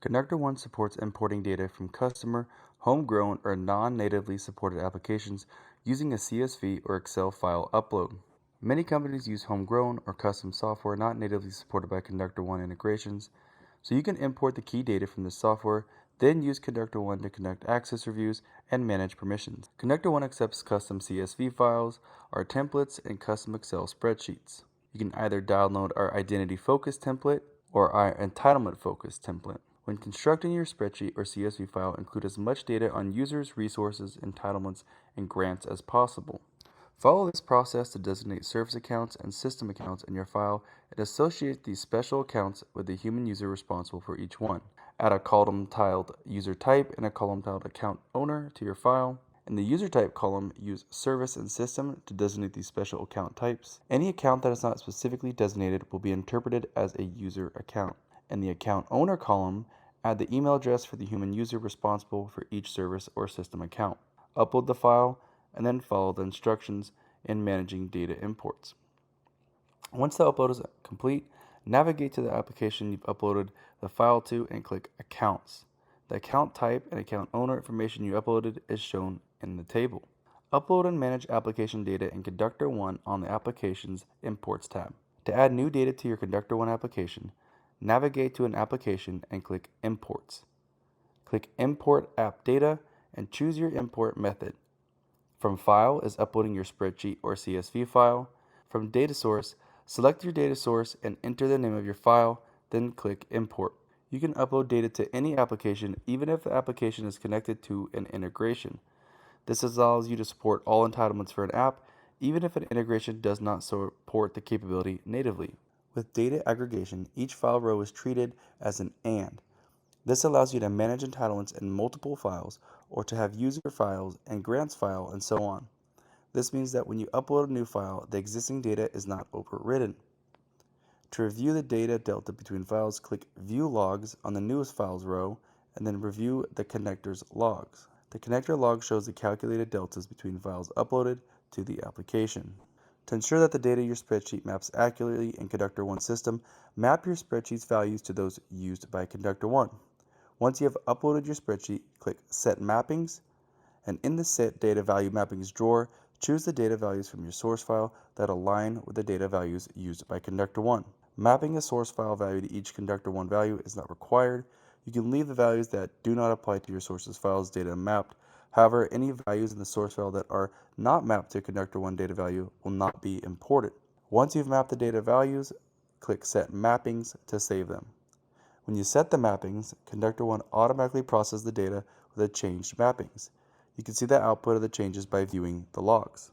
Conductor1 supports importing data from customer, homegrown, or non-natively supported applications using a CSV or Excel file upload. Many companies use homegrown or custom software not natively supported by Conductor1 integrations, so you can import the key data from the software, then use Conductor1 to conduct access reviews and manage permissions. Conductor1 accepts custom CSV files, our templates, and custom Excel spreadsheets. You can either download our identity-focused template or our entitlement-focused template. When constructing your spreadsheet or CSV file, include as much data on users, resources, entitlements, and grants as possible. Follow this process to designate service accounts and system accounts in your file and associate these special accounts with the human user responsible for each one. Add a column titled User Type and a column titled Account Owner to your file. In the User Type column, use Service and System to designate these special account types. Any account that is not specifically designated will be interpreted as a user account. In the Account Owner column, add the email address for the human user responsible for each service or system account. Upload the file and then follow the instructions in managing data imports. Once the upload is complete, navigate to the application you've uploaded the file to and click Accounts. The account type and account owner information you uploaded is shown in the table. Upload and manage application data in Conductor1 on the Applications Imports tab. To add new data to your Conductor1 application, navigate to an application and click Imports. Click Import App Data and choose your import method. From File is uploading your spreadsheet or CSV file. From Data Source, select your data source and enter the name of your file, then click Import. You can upload data to any application even if the application is connected to an integration. This allows you to support all entitlements for an app, even if an integration does not support the capability natively. With data aggregation, each file row is treated as an AND. This allows you to manage entitlements in multiple files or to have user files and grants file and so on. This means that when you upload a new file, the existing data is not overridden. To review the data delta between files, click View Logs on the Newest Files row and then review the connector's logs. The connector log shows the calculated deltas between files uploaded to the application. To ensure that the data in your spreadsheet maps accurately in Conductor1 system, map your spreadsheet's values to those used by Conductor1. Once you have uploaded your spreadsheet, click Set Mappings, and in the Set Data Value Mappings drawer, choose the data values from your source file that align with the data values used by Conductor1. Mapping a source file value to each Conductor1 value is not required. You can leave the values that do not apply to your source's file's data mapped. However, any values in the source file that are not mapped to a Conductor1 data value will not be imported. Once you've mapped the data values, click Set Mappings to save them. When you set the mappings, Conductor1 automatically processes the data with the changed mappings. You can see the output of the changes by viewing the logs.